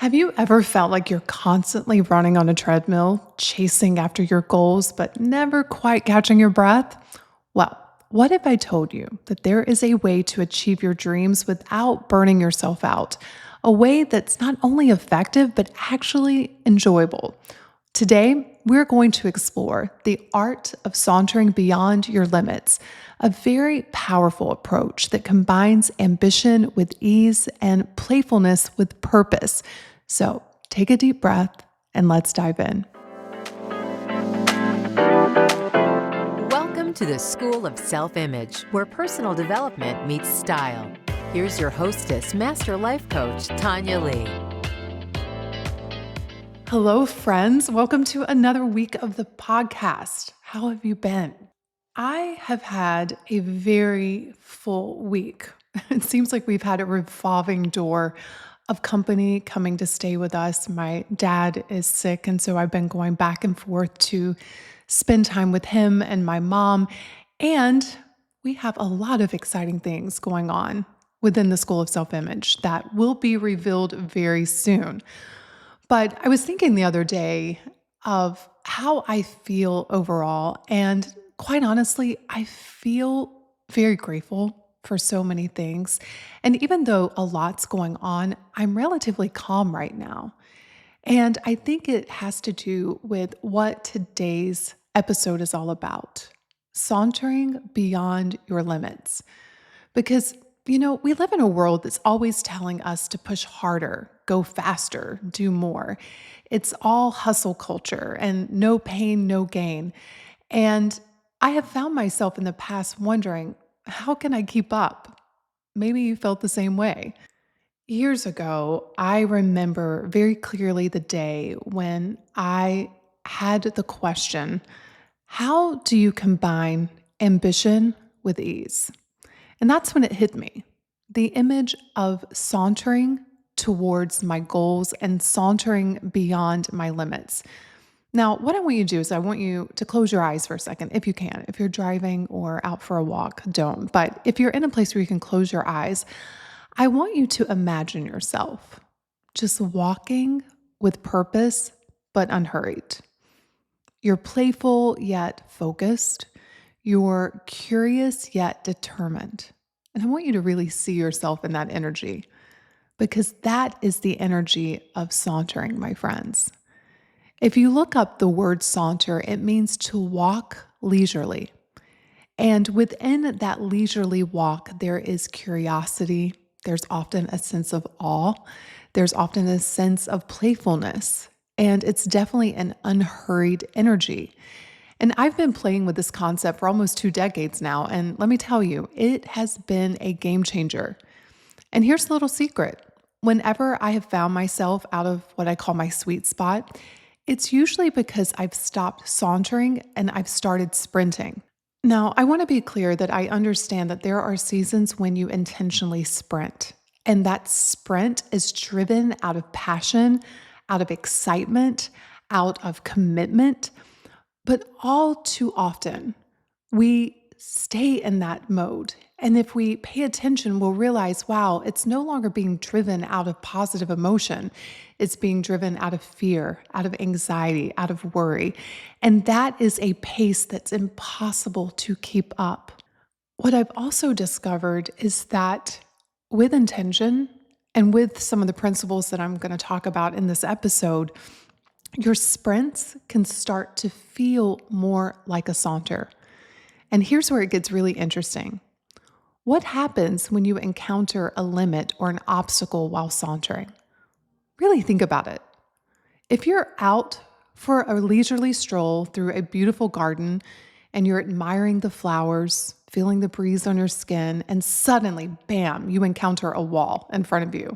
Have you ever felt like you're constantly running on a treadmill, chasing after your goals, but never quite catching your breath? Well, what if I told you that there is a way to achieve your dreams without burning yourself out? A way that's not only effective, but actually enjoyable. Today, we're going to explore the art of sauntering beyond your limits, a very powerful approach that combines ambition with ease and playfulness with purpose. So take a deep breath and let's dive in. Welcome to the School of Self-Image, where personal development meets style. Here's your hostess, Master Life Coach, Tonya Leigh. Hello, friends. Welcome to another week of the podcast. How have you been? I have had a very full week. It seems like we've had a revolving door of company coming to stay with us. My dad is sick, and so I've been going back and forth to spend time with him and my mom. And we have a lot of exciting things going on within the School of Self-Image that will be revealed very soon. But I was thinking the other day of how I feel overall. And quite honestly, I feel very grateful for so many things. And even though a lot's going on, I'm relatively calm right now. And I think it has to do with what today's episode is all about: sauntering beyond your limits. Because, we live in a world that's always telling us to push harder, go faster, do more. It's all hustle culture and no pain, no gain. And I have found myself in the past wondering, how can I keep up? Maybe you felt the same way. Years ago, I remember very clearly the day when I had the question, how do you combine ambition with ease? And that's when it hit me. The image of sauntering towards my goals and sauntering beyond my limits. Now, what I want you to do is I want you to close your eyes for a second, if you can. If you're driving or out for a walk, don't. But if you're in a place where you can close your eyes, I want you to imagine yourself just walking with purpose, but unhurried. You're playful yet focused. You're curious yet determined. And I want you to really see yourself in that energy, because that is the energy of sauntering, my friends. If you look up the word saunter, it means to walk leisurely. And within that leisurely walk, there is curiosity. There's often a sense of awe. There's often a sense of playfulness. And it's definitely an unhurried energy. And I've been playing with this concept for almost 2 decades now. And let me tell you, it has been a game changer. And here's a little secret. Whenever I have found myself out of what I call my sweet spot, it's usually because I've stopped sauntering and I've started sprinting. Now, I want to be clear that I understand that there are seasons when you intentionally sprint, and that sprint is driven out of passion, out of excitement, out of commitment. But all too often, we stay in that mode. And if we pay attention, we'll realize, wow, it's no longer being driven out of positive emotion. It's being driven out of fear, out of anxiety, out of worry. And that is a pace that's impossible to keep up. What I've also discovered is that with intention and with some of the principles that I'm going to talk about in this episode, your sprints can start to feel more like a saunter. And here's where it gets really interesting. What happens when you encounter a limit or an obstacle while sauntering? Really think about it. If you're out for a leisurely stroll through a beautiful garden and you're admiring the flowers, feeling the breeze on your skin, and suddenly, bam, you encounter a wall in front of you.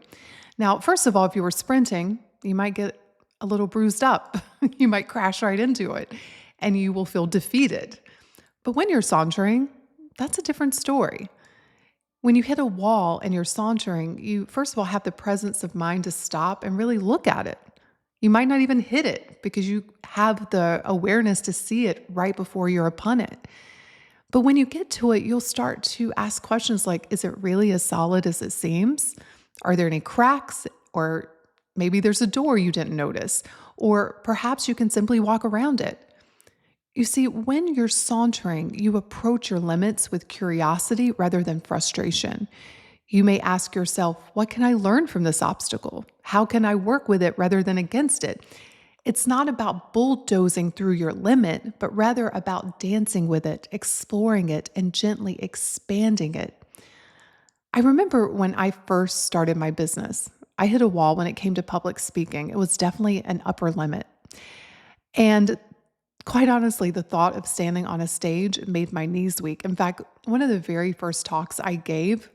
Now, first of all, if you were sprinting, you might get a little bruised up. You might crash right into it and you will feel defeated. But when you're sauntering, that's a different story. When you hit a wall and you're sauntering, you first of all have the presence of mind to stop and really look at it. You might not even hit it because you have the awareness to see it right before you're upon it. But when you get to it, you'll start to ask questions like, is it really as solid as it seems? Are there any cracks? Or Maybe there's a door you didn't notice, or perhaps you can simply walk around it. You see, when you're sauntering, you approach your limits with curiosity rather than frustration. You may ask yourself, what can I learn from this obstacle? How can I work with it rather than against it? It's not about bulldozing through your limit, but rather about dancing with it, exploring it, and gently expanding it. I remember when I first started my business, I hit a wall when it came to public speaking. It was definitely an upper limit. And quite honestly, the thought of standing on a stage made my knees weak. In fact, one of the very first talks I gave,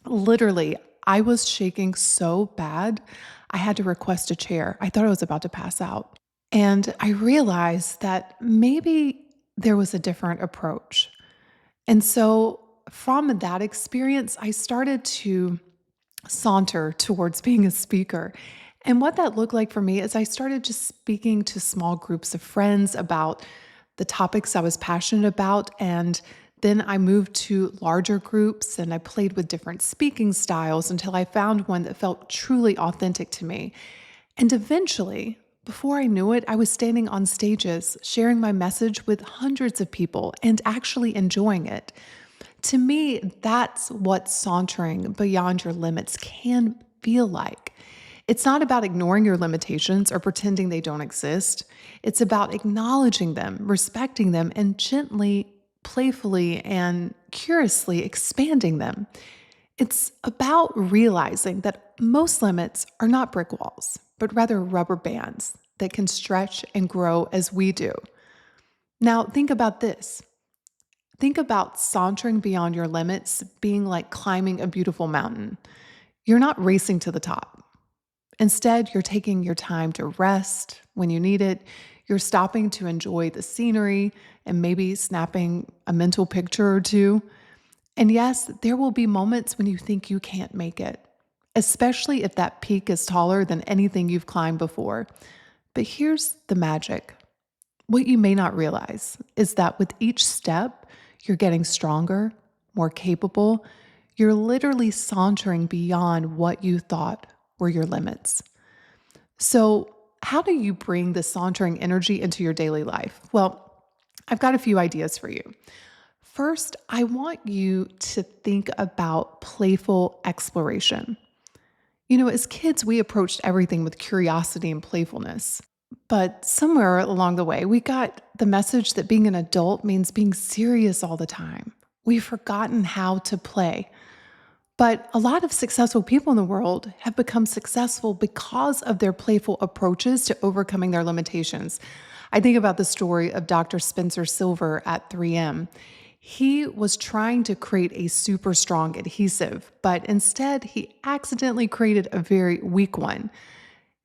literally, I was shaking so bad, I had to request a chair. I thought I was about to pass out. And I realized that maybe there was a different approach. And so from that experience, I started to saunter towards being a speaker. And what that looked like for me is I started just speaking to small groups of friends about the topics I was passionate about. And then I moved to larger groups and I played with different speaking styles until I found one that felt truly authentic to me. And eventually, before I knew it, I was standing on stages, sharing my message with hundreds of people and actually enjoying it. To me, that's what sauntering beyond your limits can feel like. It's not about ignoring your limitations or pretending they don't exist. It's about acknowledging them, respecting them, and gently, playfully, and curiously expanding them. It's about realizing that most limits are not brick walls, but rather rubber bands that can stretch and grow as we do. Now, think about this. Think about sauntering beyond your limits being like climbing a beautiful mountain. You're not racing to the top. Instead, you're taking your time to rest when you need it. You're stopping to enjoy the scenery and maybe snapping a mental picture or two. And yes, there will be moments when you think you can't make it, especially if that peak is taller than anything you've climbed before. But here's the magic. What you may not realize is that with each step, you're getting stronger, more capable. You're literally sauntering beyond what you thought were your limits. So, how do you bring the sauntering energy into your daily life? Well, I've got a few ideas for you. First, I want you to think about playful exploration. As kids, we approached everything with curiosity and playfulness. But somewhere along the way, we got the message that being an adult means being serious all the time. We've forgotten how to play. But a lot of successful people in the world have become successful because of their playful approaches to overcoming their limitations. I think about the story of Dr. Spencer Silver at 3M. He was trying to create a super strong adhesive, but instead he accidentally created a very weak one.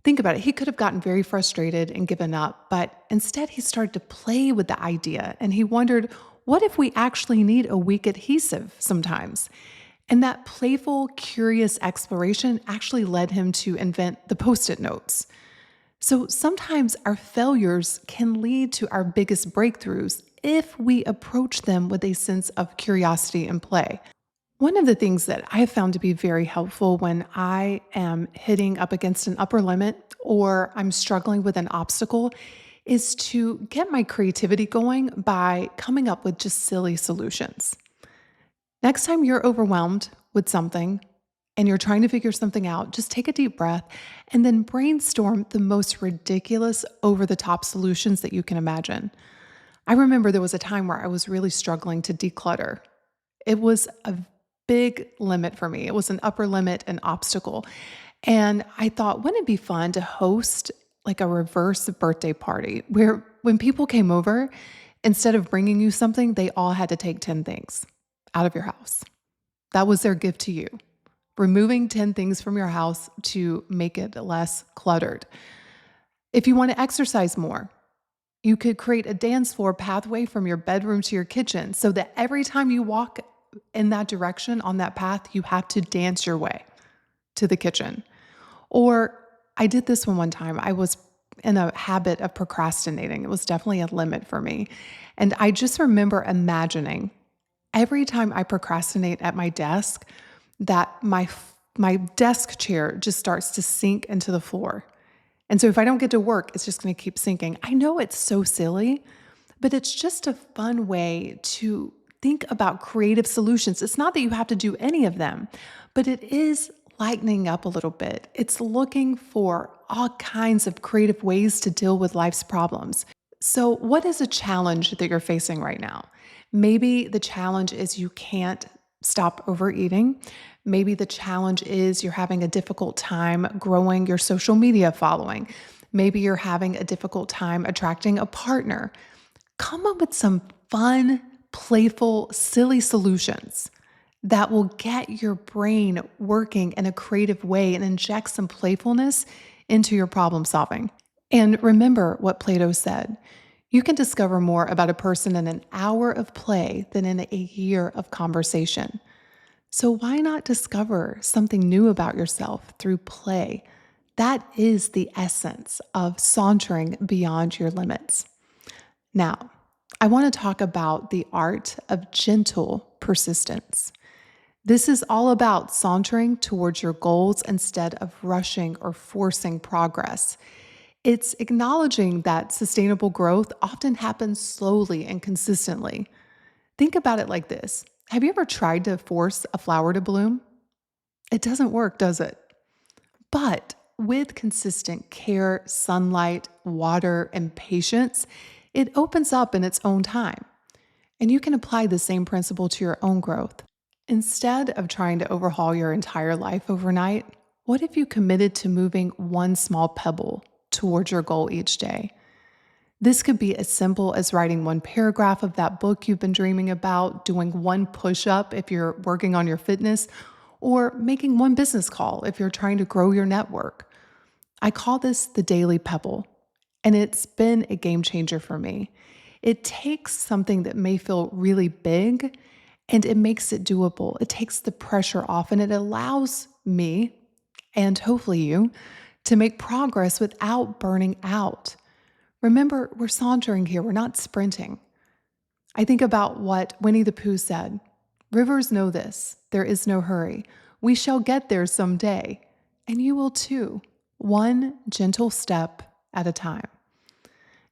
Think about it. He could have gotten very frustrated and given up, but instead he started to play with the idea and he wondered, what if we actually need a weak adhesive sometimes? And that playful, curious exploration actually led him to invent the Post-it notes. So sometimes our failures can lead to our biggest breakthroughs if we approach them with a sense of curiosity and play. One of the things that I have found to be very helpful when I am hitting up against an upper limit or I'm struggling with an obstacle is to get my creativity going by coming up with just silly solutions. Next time you're overwhelmed with something and you're trying to figure something out, just take a deep breath and then brainstorm the most ridiculous, over the top solutions that you can imagine. I remember there was a time where I was really struggling to declutter. It was a big limit for me. It was an upper limit, an obstacle. And I thought, wouldn't it be fun to host like a reverse birthday party where when people came over, instead of bringing you something, they all had to take 10 things out of your house. That was their gift to you. Removing 10 things from your house to make it less cluttered. If you want to exercise more, you could create a dance floor pathway from your bedroom to your kitchen so that every time you walk in that direction on that path, you have to dance your way to the kitchen. Or I did this one time. I was in a habit of procrastinating. It was definitely a limit for me. And I just remember imagining every time I procrastinate at my desk that my desk chair just starts to sink into the floor. And so if I don't get to work, it's just going to keep sinking. I know it's so silly, but it's just a fun way to think about creative solutions. It's not that you have to do any of them, but it is lightening up a little bit. It's looking for all kinds of creative ways to deal with life's problems. So, what is a challenge that you're facing right now? Maybe the challenge is you can't stop overeating. Maybe the challenge is you're having a difficult time growing your social media following. Maybe you're having a difficult time attracting a partner. Come up with some fun, playful, silly solutions that will get your brain working in a creative way and inject some playfulness into your problem solving. And remember what Plato said: you can discover more about a person in an hour of play than in a year of conversation. So why not discover something new about yourself through play? That is the essence of sauntering beyond your limits. Now, I want to talk about the art of gentle persistence. This is all about sauntering towards your goals instead of rushing or forcing progress. It's acknowledging that sustainable growth often happens slowly and consistently. Think about it like this: have you ever tried to force a flower to bloom? It doesn't work, does it? But with consistent care, sunlight, water, and patience, it opens up in its own time. And you can apply the same principle to your own growth. Instead of trying to overhaul your entire life overnight, what if you committed to moving one small pebble towards your goal each day? This could be as simple as writing one paragraph of that book you've been dreaming about, doing one push up if you're working on your fitness, or making one business call if you're trying to grow your network. I call this the daily pebble, and it's been a game changer for me. It takes something that may feel really big and it makes it doable. It takes the pressure off and it allows me, and hopefully you, to make progress without burning out. Remember, we're sauntering here, we're not sprinting. I think about what Winnie the Pooh said: rivers know this, there is no hurry. We shall get there someday, and you will too, one gentle step at a time.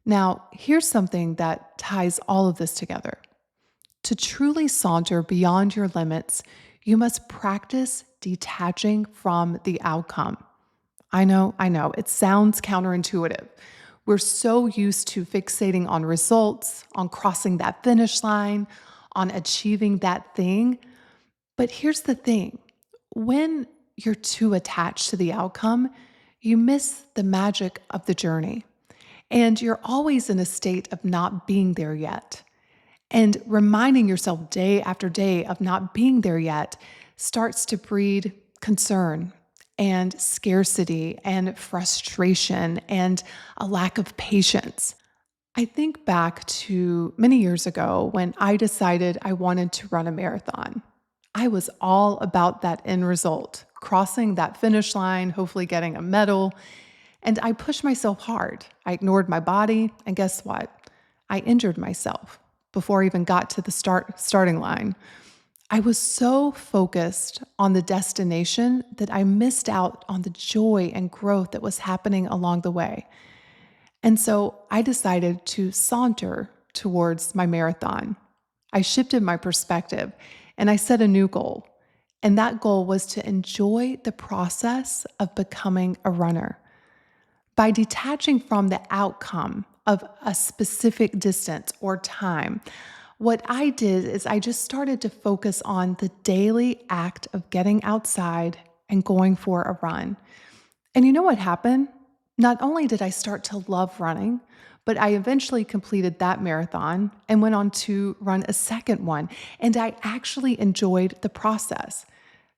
Now, here's something that ties all of this together. To truly saunter beyond your limits, you must practice detaching from the outcome. I know, it sounds counterintuitive. We're so used to fixating on results, on crossing that finish line, on achieving that thing. But here's the thing: when you're too attached to the outcome, you miss the magic of the journey. And you're always in a state of not being there yet. And reminding yourself day after day of not being there yet starts to breed concern and scarcity and frustration and a lack of patience. I think back to many years ago when I decided I wanted to run a marathon. I was all about that end result, crossing that finish line, hopefully getting a medal. And I pushed myself hard. I ignored my body, and guess what? I injured myself before I even got to the starting line. I was so focused on the destination that I missed out on the joy and growth that was happening along the way. And so I decided to saunter towards my marathon. I shifted my perspective and I set a new goal. And that goal was to enjoy the process of becoming a runner. By detaching from the outcome of a specific distance or time, what I did is I just started to focus on the daily act of getting outside and going for a run. And you know what happened? Not only did I start to love running, but I eventually completed that marathon and went on to run a second one. And I actually enjoyed the process.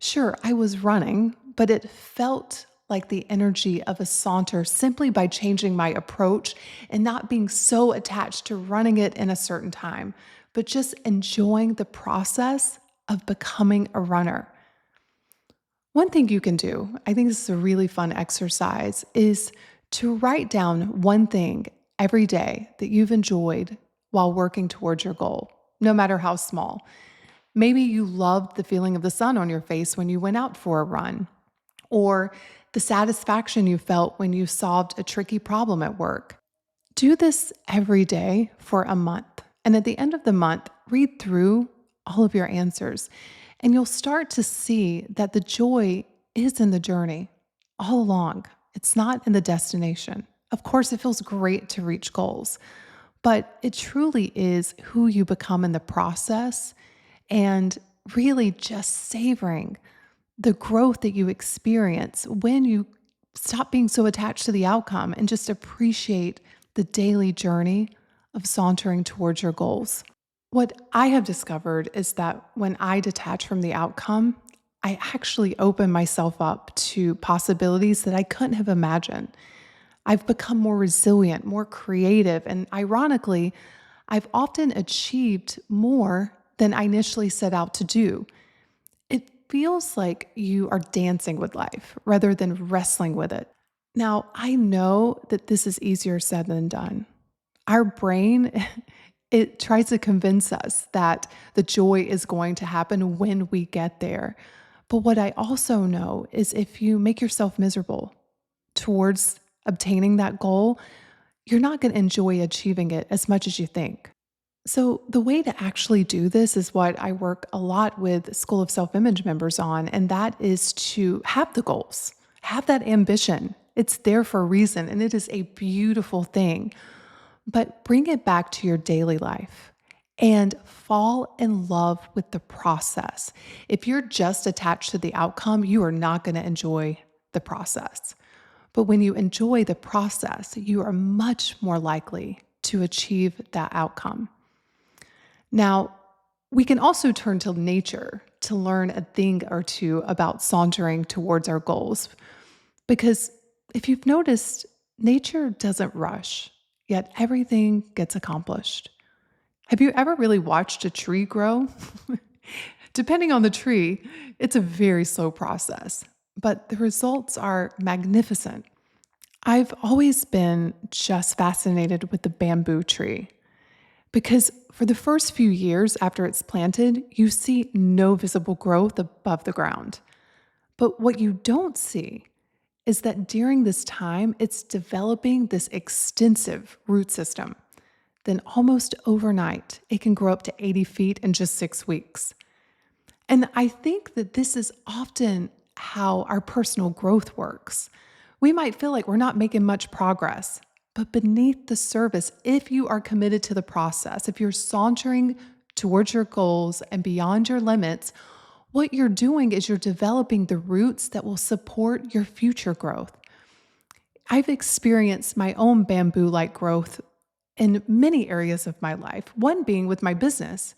Sure, I was running, but it felt like the energy of a saunter simply by changing my approach and not being so attached to running it in a certain time, but just enjoying the process of becoming a runner. One thing you can do, I think this is a really fun exercise, is to write down one thing every day that you've enjoyed while working towards your goal, no matter how small. Maybe you loved the feeling of the sun on your face when you went out for a run. or the satisfaction you felt when you solved a tricky problem at work. Do this every day for a month. And at the end of the month, read through all of your answers, and you'll start to see that the joy is in the journey all along. It's not in the destination. Of course, it feels great to reach goals, but it truly is who you become in the process and really just savoring the growth that you experience when you stop being so attached to the outcome and just appreciate the daily journey of sauntering towards your goals. What I have discovered is that when I detach from the outcome, I actually open myself up to possibilities that I couldn't have imagined. I've become more resilient, more creative, and ironically, I've often achieved more than I initially set out to do. It feels like you are dancing with life rather than wrestling with it. Now, I know that this is easier said than done. Our brain, it tries to convince us that the joy is going to happen when we get there. But what I also know is if you make yourself miserable towards obtaining that goal, you're not going to enjoy achieving it as much as you think. So, the way to actually do this is what I work a lot with School of Self Image members on, and that is to have the goals, have that ambition. It's there for a reason, and it is a beautiful thing. But bring it back to your daily life and fall in love with the process. If you're just attached to the outcome, you are not going to enjoy the process. But when you enjoy the process, you are much more likely to achieve that outcome. Now, we can also turn to nature to learn a thing or two about sauntering towards our goals. Because if you've noticed, nature doesn't rush, yet everything gets accomplished. Have you ever really watched a tree grow? Depending on the tree, it's a very slow process, but the results are magnificent. I've always been just fascinated with the bamboo tree. Because for the first few years after it's planted, you see no visible growth above the ground. But what you don't see is that during this time, it's developing this extensive root system. Then almost overnight, it can grow up to 80 feet in just 6 weeks. And I think that this is often how our personal growth works. We might feel like we're not making much progress, but beneath the surface, if you are committed to the process, if you're sauntering towards your goals and beyond your limits, what you're doing is you're developing the roots that will support your future growth. I've experienced my own bamboo like growth in many areas of my life, one being with my business.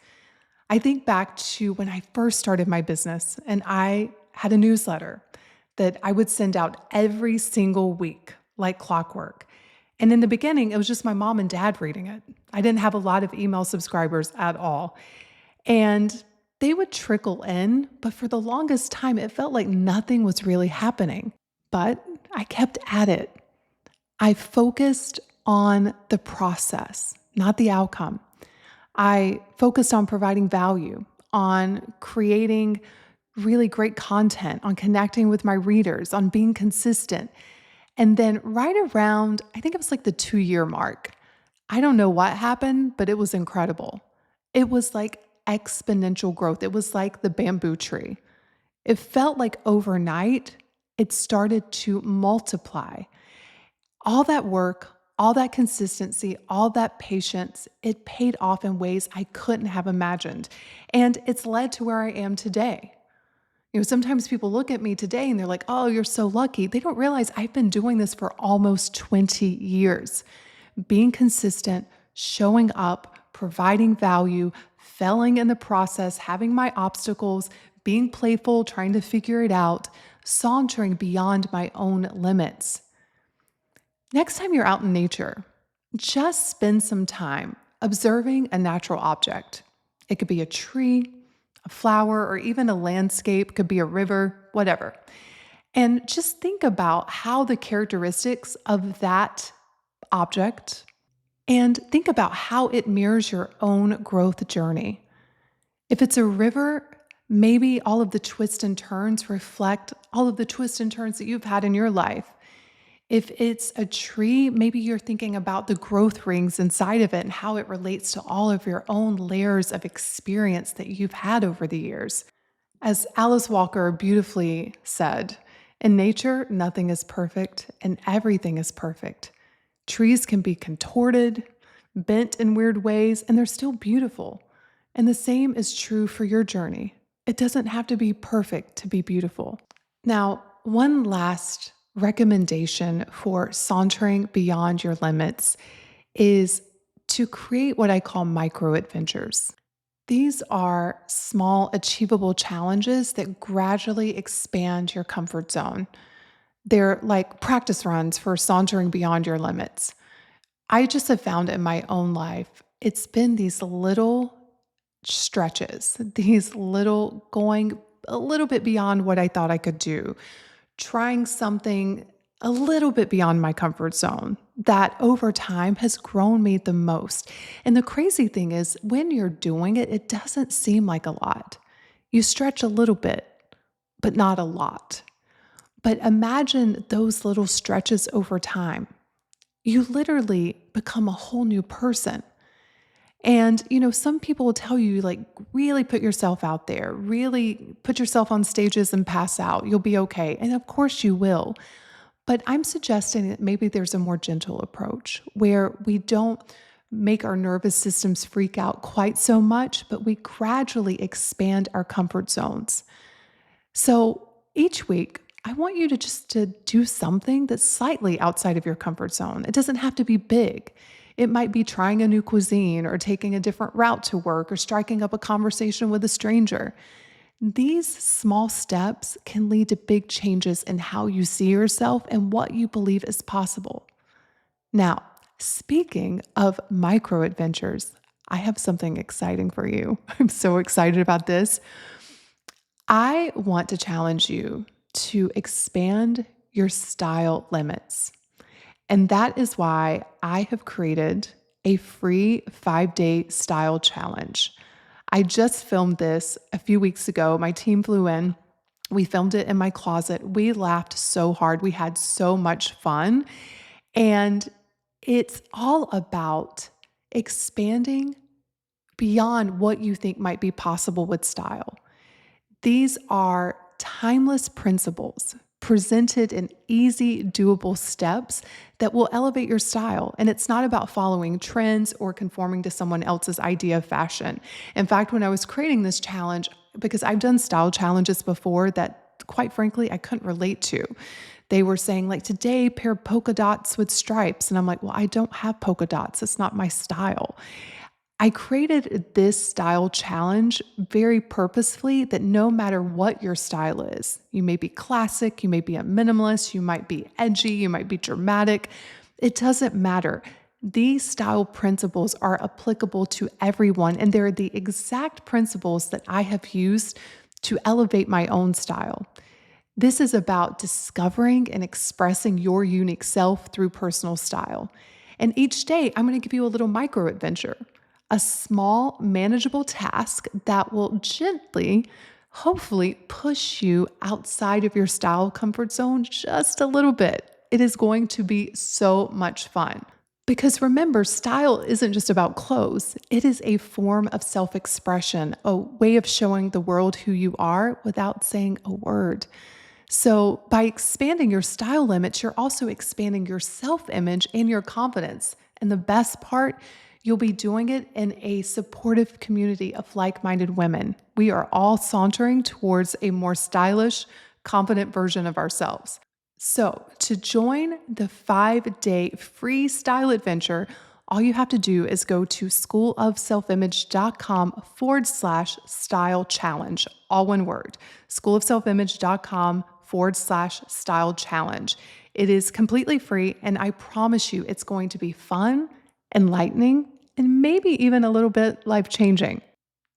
I think back to when I first started my business and I had a newsletter that I would send out every single week, like clockwork. And in the beginning, it was just my mom and dad reading it. I didn't have a lot of email subscribers at all. And they would trickle in, but for the longest time, it felt like nothing was really happening. But I kept at it. I focused on the process, not the outcome. I focused on providing value, on creating really great content, on connecting with my readers, on being consistent. And then right around, I think it was like the 2 year mark, I don't know what happened, but it was incredible. It was like exponential growth. It was like the bamboo tree. It felt like overnight, it started to multiply. All that work, all that consistency, all that patience, it paid off in ways I couldn't have imagined. And it's led to where I am today. Sometimes people look at me today and they're like, oh, you're so lucky. They don't realize I've been doing this for almost 20 years. Being consistent, showing up, providing value, failing in the process, having my obstacles, being playful, trying to figure it out, sauntering beyond my own limits. Next time you're out in nature, just spend some time observing a natural object. It could be a tree, a flower, or even a landscape, could be a river, whatever. And just think about how the characteristics of that object and think about how it mirrors your own growth journey. If it's a river, Maybe all of the twists and turns reflect all of the twists and turns that you've had in your life. If it's a tree, maybe you're thinking about the growth rings inside of it and how it relates to all of your own layers of experience that you've had over the years. As Alice Walker beautifully said, in nature, nothing is perfect and everything is perfect. Trees can be contorted, bent in weird ways, and they're still beautiful. And the same is true for your journey. It doesn't have to be perfect to be beautiful. Now, one last recommendation for sauntering beyond your limits is to create what I call micro adventures. These are small, achievable challenges that gradually expand your comfort zone. They're like practice runs for sauntering beyond your limits. I just have found in my own life, it's been these little stretches, these little going a little bit beyond what I thought I could do, trying something a little bit beyond my comfort zone that over time has grown me the most. And the crazy thing is, when you're doing it, it doesn't seem like a lot. You stretch a little bit, but not a lot. But imagine those little stretches over time. You literally become a whole new person. And, some people will tell you, like, really put yourself out there, really put yourself on stages and pass out. You'll be okay. And of course you will. But I'm suggesting that maybe there's a more gentle approach where we don't make our nervous systems freak out quite so much, but we gradually expand our comfort zones. So each week, I want you to do something that's slightly outside of your comfort zone. It doesn't have to be big. It might be trying a new cuisine or taking a different route to work or striking up a conversation with a stranger. These small steps can lead to big changes in how you see yourself and what you believe is possible. Now, speaking of micro adventures, I have something exciting for you. I'm so excited about this. I want to challenge you to expand your style limits. And that is why I have created a free 5-day style challenge. I just filmed this a few weeks ago. My team flew in. We filmed it in my closet. We laughed so hard. We had so much fun. And it's all about expanding beyond what you think might be possible with style. These are timeless principles presented in easy, doable steps that will elevate your style. And it's not about following trends or conforming to someone else's idea of fashion. In fact, when I was creating this challenge, because I've done style challenges before that, quite frankly, I couldn't relate to. They were saying, like, today, pair polka dots with stripes. And I'm like, well, I don't have polka dots. It's not my style. I created this style challenge very purposefully that no matter what your style is, you may be classic, you may be a minimalist, you might be edgy, you might be dramatic. It doesn't matter. These style principles are applicable to everyone, and they're the exact principles that I have used to elevate my own style. This is about discovering and expressing your unique self through personal style. And each day, I'm going to give you a little micro adventure. A small, manageable task that will gently, hopefully, push you outside of your style comfort zone just a little bit. It is going to be so much fun. Because remember, style isn't just about clothes. It is a form of self-expression, a way of showing the world who you are without saying a word. So by expanding your style limits, you're also expanding your self-image and your confidence. And the best part, you'll be doing it in a supportive community of like-minded women. We are all sauntering towards a more stylish, confident version of ourselves. So to join the 5-day free style adventure, all you have to do is go to schoolofselfimage.com/style challenge, all one word, schoolofselfimage.com/style challenge. It is completely free, and I promise you it's going to be fun, enlightening, and maybe even a little bit life-changing.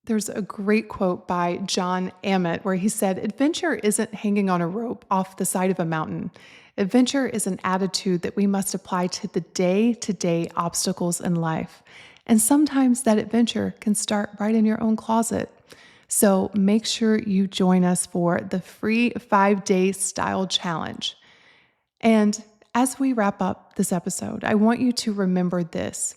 There's a great quote by John Ammett where he said, "Adventure isn't hanging on a rope off the side of a mountain. Adventure is an attitude that we must apply to the day-to-day obstacles in life. And sometimes that adventure can start right in your own closet." So make sure you join us for the free 5-day style challenge. And as we wrap up this episode, I want you to remember this.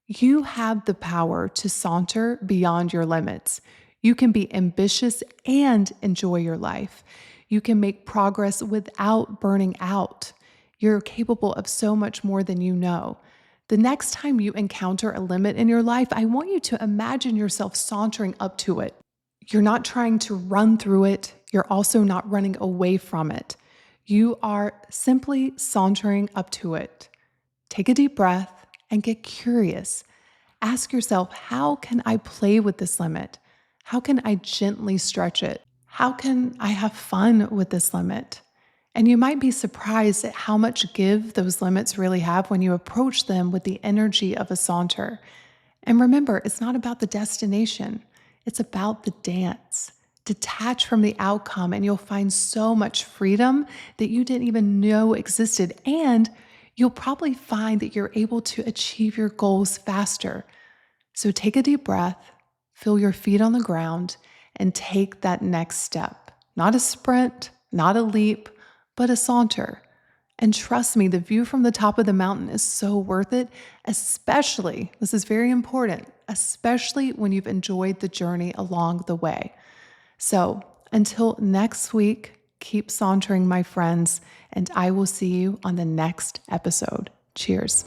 You have the power to saunter beyond your limits. You can be ambitious and enjoy your life. You can make progress without burning out. You're capable of so much more than you know. The next time you encounter a limit in your life, I want you to imagine yourself sauntering up to it. You're not trying to run through it. You're also not running away from it. You are simply sauntering up to it. Take a deep breath and get curious. Ask yourself, how can I play with this limit? How can I gently stretch it? How can I have fun with this limit? And you might be surprised at how much give those limits really have when you approach them with the energy of a saunter. And remember, it's not about the destination, it's about the dance. Detach from the outcome, and you'll find so much freedom that you didn't even know existed. And you'll probably find that you're able to achieve your goals faster. So take a deep breath, feel your feet on the ground, and take that next step. Not a sprint, not a leap, but a saunter. And trust me, the view from the top of the mountain is so worth it, especially, this is very important, especially when you've enjoyed the journey along the way. So until next week, keep sauntering, my friends, and I will see you on the next episode. Cheers.